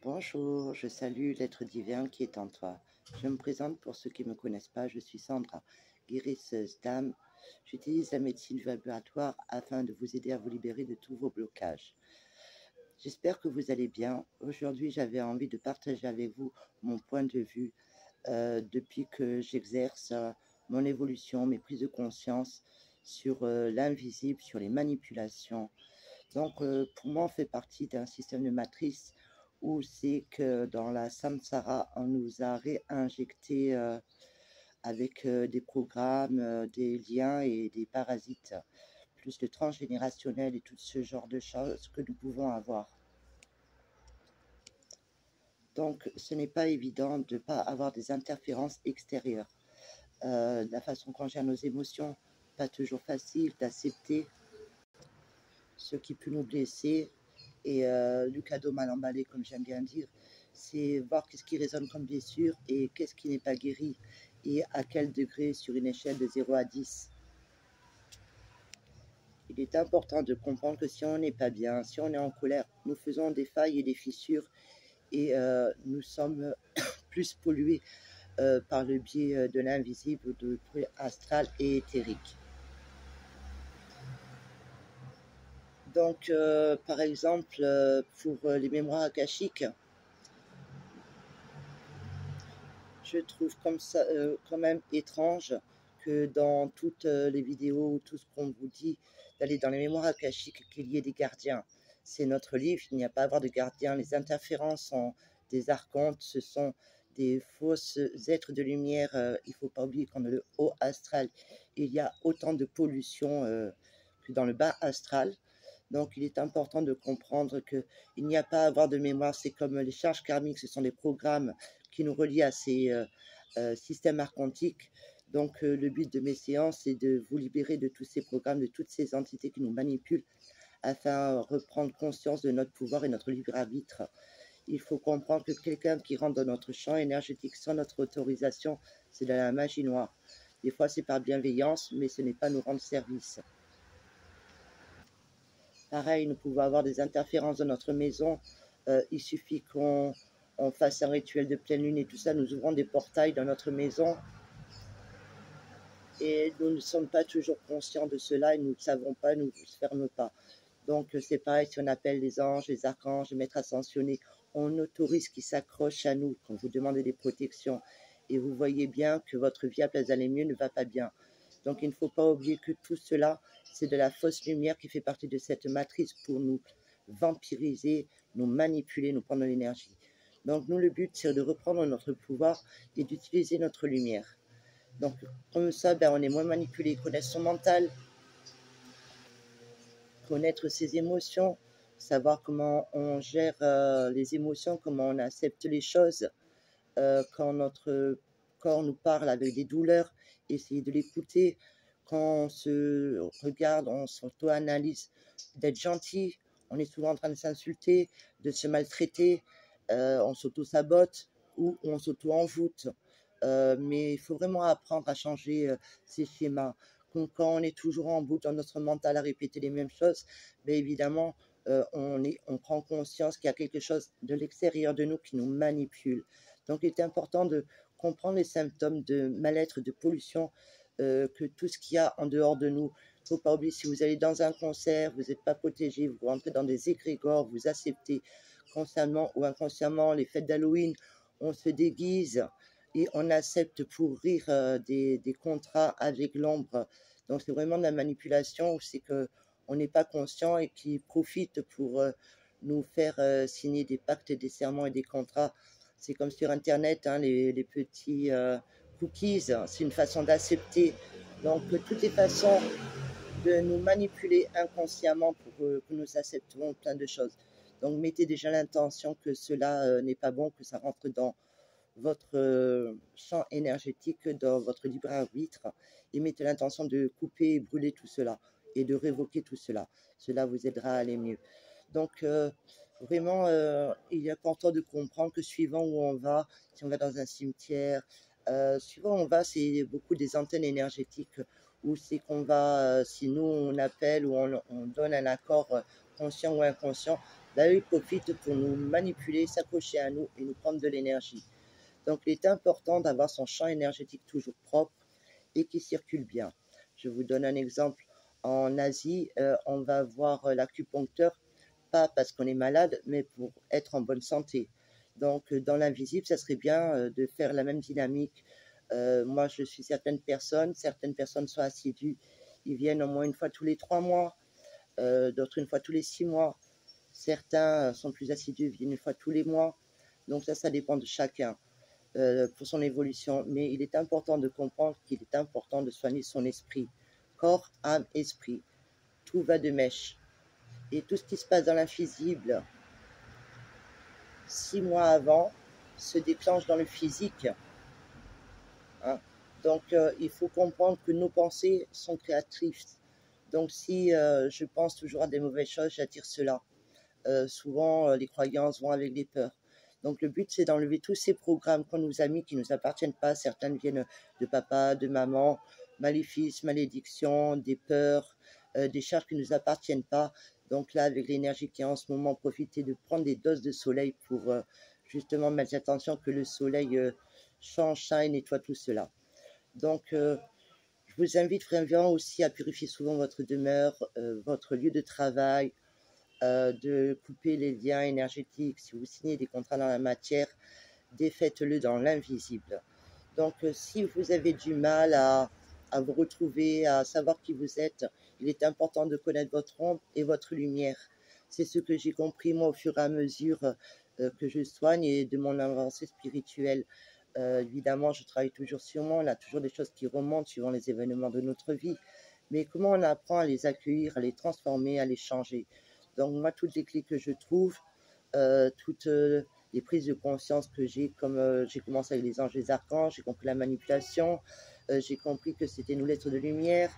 Bonjour, je salue l'être divin qui est en toi. Je me présente pour ceux qui ne me connaissent pas, je suis Sandra, guérisseuse d'âme. J'utilise la médecine vibratoire afin de vous aider à vous libérer de tous vos blocages. J'espère que vous allez bien. Aujourd'hui, j'avais envie de partager avec vous mon point de vue depuis que j'exerce mon évolution, mes prises de conscience sur l'invisible, sur les manipulations. Donc, pour moi, on fait partie d'un système de matrice où c'est que dans la samsara, on nous a réinjecté avec des programmes, des liens et des parasites, plus le transgénérationnel et tout ce genre de choses que nous pouvons avoir. Donc, ce n'est pas évident de ne pas avoir des interférences extérieures. La façon qu'on gère nos émotions, pas toujours facile d'accepter ce qui peut nous blesser. Et le cadeau mal emballé, comme j'aime bien dire, c'est voir qu'est-ce qui résonne comme blessure et qu'est-ce qui n'est pas guéri et à quel degré sur une échelle de 0 à 10. Il est important de comprendre que si on n'est pas bien, si on est en colère, nous faisons des failles et des fissures et nous sommes plus pollués par le biais de l'invisible, de astral et éthérique. Donc, par exemple, pour les mémoires akashiques, je trouve comme ça quand même étrange que dans toutes les vidéos, tout ce qu'on vous dit, d'aller dans les mémoires akashiques, qu'il y ait des gardiens. C'est notre livre, il n'y a pas à avoir de gardiens. Les interférences sont des archontes, ce sont des fausses êtres de lumière. Il ne faut pas oublier qu'en le haut astral, il y a autant de pollution que dans le bas astral. Donc, il est important de comprendre qu'il n'y a pas à avoir de mémoire. C'est comme les charges karmiques, ce sont des programmes qui nous relient à ces systèmes archontiques. Donc, le but de mes séances, c'est de vous libérer de tous ces programmes, de toutes ces entités qui nous manipulent, afin de reprendre conscience de notre pouvoir et notre libre arbitre. Il faut comprendre que quelqu'un qui rentre dans notre champ énergétique sans notre autorisation, c'est de la magie noire. Des fois, c'est par bienveillance, mais ce n'est pas nous rendre service. Pareil, nous pouvons avoir des interférences dans notre maison. Il suffit qu'on fasse un rituel de pleine lune et tout ça. Nous ouvrons des portails dans notre maison. Et nous ne sommes pas toujours conscients de cela et nous ne savons pas, nous ne fermons pas. Donc, c'est pareil, si on appelle les anges, les archanges, les maîtres ascensionnés, on autorise qu'ils s'accrochent à nous quand vous demandez des protections. Et vous voyez bien que votre vie à Place d'aller mieux ne va pas bien. Donc, il ne faut pas oublier que tout cela, c'est de la fausse lumière qui fait partie de cette matrice pour nous vampiriser, nous manipuler, nous prendre l'énergie. Donc, nous, le but, c'est de reprendre notre pouvoir et d'utiliser notre lumière. Donc, comme ça, on est moins manipulé, connaître son mental, connaître ses émotions, savoir comment on gère les émotions, comment on accepte les choses, quand notre corps nous parle avec des douleurs, essayer de l'écouter. Quand on se regarde, on s'auto-analyse, d'être gentil, on est souvent en train de s'insulter, de se maltraiter, on s'auto-sabote ou on s'auto-envoûte. Mais il faut vraiment apprendre à changer ces schémas. Quand on est toujours en boucle dans notre mental à répéter les mêmes choses, évidemment, on prend conscience qu'il y a quelque chose de l'extérieur de nous qui nous manipule. Donc, il est important de comprendre les symptômes de mal-être, de pollution, que tout ce qu'il y a en dehors de nous. Il ne faut pas oublier, si vous allez dans un concert, vous n'êtes pas protégé, vous rentrez dans des égrégores, vous acceptez consciemment ou inconsciemment les fêtes d'Halloween, on se déguise et on accepte pour rire des contrats avec l'ombre. Donc, c'est vraiment de la manipulation où c'est qu'on n'est pas conscient et qui profite pour nous faire signer des pactes, des serments et des contrats. C'est comme sur Internet, hein, les petits cookies, c'est une façon d'accepter. Donc, toutes les façons de nous manipuler inconsciemment pour que nous acceptons plein de choses. Donc, mettez déjà l'intention que cela n'est pas bon, que ça rentre dans votre champ énergétique, dans votre libre arbitre, et mettez l'intention de couper et brûler tout cela, et de révoquer tout cela. Cela vous aidera à aller mieux. Donc, vraiment, il est important de comprendre que suivant où on va, si on va dans un cimetière, suivant où on va, c'est beaucoup des antennes énergétiques, où c'est qu'on va, si nous on appelle ou on donne un accord conscient ou inconscient, Là, eux, ils profitent pour nous manipuler, s'accrocher à nous et nous prendre de l'énergie. Donc, il est important d'avoir son champ énergétique toujours propre et qui circule bien. Je vous donne un exemple. En Asie, on va voir l'acupuncteur, pas parce qu'on est malade, mais pour être en bonne santé. Donc, dans l'invisible, ça serait bien de faire la même dynamique. Moi, je suis certaines personnes sont assidues, ils viennent au moins une fois tous les 3 mois, d'autres une fois tous les 6 mois. Certains sont plus assidus, viennent une fois tous les mois. Donc ça dépend de chacun pour son évolution. Mais il est important de comprendre qu'il est important de soigner son esprit. Corps, âme, esprit. Tout va de mèche. Et tout ce qui se passe dans l'invisible, 6 mois avant, se déclenche dans le physique. Hein. Donc, il faut comprendre que nos pensées sont créatrices. Donc, si je pense toujours à des mauvaises choses, j'attire cela. Souvent, les croyances vont avec les peurs. Donc, le but, c'est d'enlever tous ces programmes qu'on nous a mis qui ne nous appartiennent pas. Certains viennent de papa, de maman, maléfices, malédictions, des peurs, des charges qui ne nous appartiennent pas. Donc là, avec l'énergie qui est en ce moment, profitez de prendre des doses de soleil pour justement mettre l'attention que le soleil change ça et nettoie tout cela. Donc, je vous invite vraiment aussi à purifier souvent votre demeure, votre lieu de travail, de couper les liens énergétiques. Si vous signez des contrats dans la matière, défaites-le dans l'invisible. Donc, si vous avez du mal à vous retrouver, à savoir qui vous êtes, il est important de connaître votre ombre et votre lumière. C'est ce que j'ai compris, moi, au fur et à mesure que je soigne et de mon avancée spirituelle. Évidemment, je travaille toujours sur moi, on a toujours des choses qui remontent suivant les événements de notre vie. Mais comment on apprend à les accueillir, à les transformer, à les changer. Donc, moi, toutes les clés que je trouve, toutes les prises de conscience que j'ai, comme j'ai commencé avec les anges et les archanges, j'ai compris la manipulation, j'ai compris que c'était nous l'être de lumière,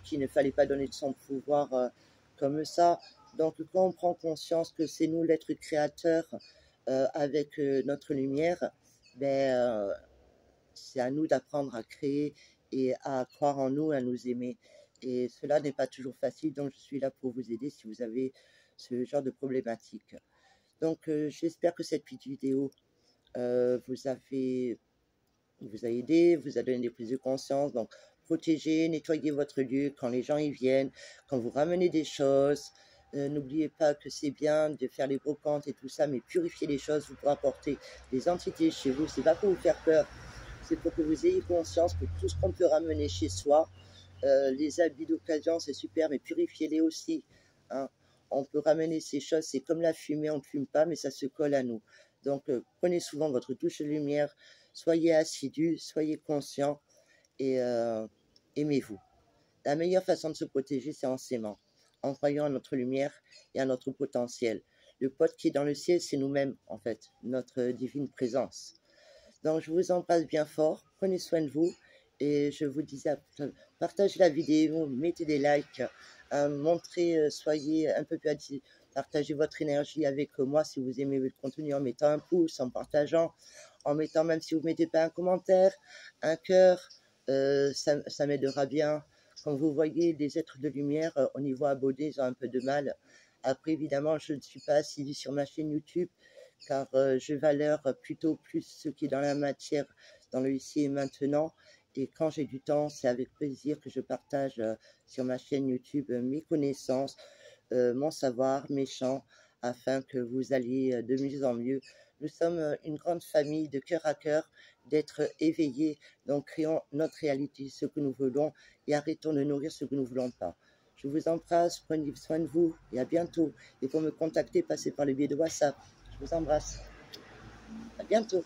qu'il ne fallait pas donner de son pouvoir comme ça. Donc quand on prend conscience que c'est nous l'être créateur avec notre lumière, ben, c'est à nous d'apprendre à créer et à croire en nous, à nous aimer. Et cela n'est pas toujours facile, donc je suis là pour vous aider si vous avez ce genre de problématique. Donc, j'espère que cette petite vidéo vous a aidé, vous a donné des prises de conscience. Donc, protégez, nettoyez votre lieu quand les gens y viennent, quand vous ramenez des choses. N'oubliez pas que c'est bien de faire les brocantes et tout ça, mais purifiez les choses, vous pourrez apporter des entités chez vous. C'est pas pour vous faire peur, c'est pour que vous ayez conscience que tout ce qu'on peut ramener chez soi, les habits d'occasion, c'est super, mais purifiez-les aussi. Hein. On peut ramener ces choses, c'est comme la fumée, on ne fume pas, mais ça se colle à nous. Donc, prenez souvent votre touche de lumière, soyez assidus, soyez conscients et aimez-vous. La meilleure façon de se protéger, c'est en s'aimant, en croyant à notre lumière et à notre potentiel. Le pote qui est dans le ciel, c'est nous-mêmes, en fait, notre divine présence. Donc, je vous embrasse bien fort, prenez soin de vous et je vous dis partagez la vidéo, mettez des likes, montrez, soyez un peu plus actifs, partagez votre énergie avec moi si vous aimez le contenu en mettant un pouce, en partageant, en mettant, même si vous ne mettez pas un commentaire, un cœur, ça m'aidera bien. Quand vous voyez des êtres de lumière au niveau abonné, ils ont un peu de mal. Après, évidemment, je ne suis pas assidue sur ma chaîne YouTube, car je valeur plutôt plus ce qui est dans la matière, dans le ici et maintenant. Et quand j'ai du temps, c'est avec plaisir que je partage sur ma chaîne YouTube mes connaissances, mon savoir, mes chants, afin que vous alliez de mieux en mieux. Nous sommes une grande famille de cœur à cœur, d'être éveillés, donc créons notre réalité, ce que nous voulons, et arrêtons de nourrir ce que nous ne voulons pas. Je vous embrasse, prenez soin de vous, et à bientôt. Et pour me contacter, passez par le biais de WhatsApp. Je vous embrasse. À bientôt.